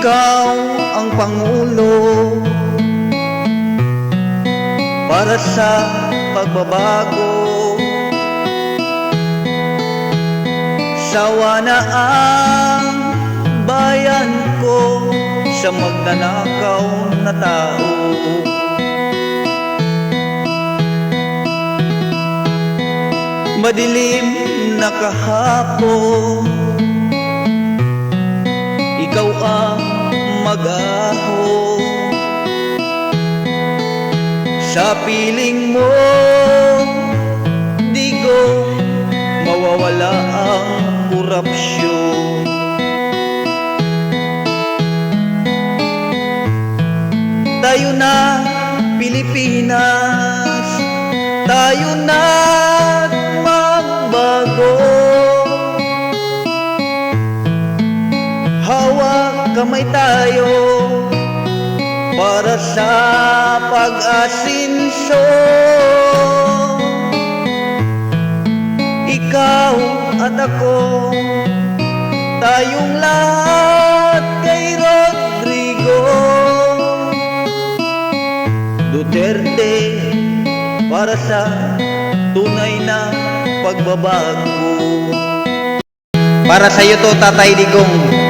Ikaw ang Pangulo para sa pagbabago. Sawa na ang bayan ko sa magnanakaw na tao. Madilim na kahapon, ikaw ang mag-aho. Sa piling mo, di ko mawawala ang korupsyon. Tayo na Pilipinas, tayo na magbago. Hawak kamay tayo para sa pag-asinso. Ikaw at ako, tayong lahat kay Rodrigo Duterte, para sa tunay na pagbabago. Para sa iyo to, Tatay Digong.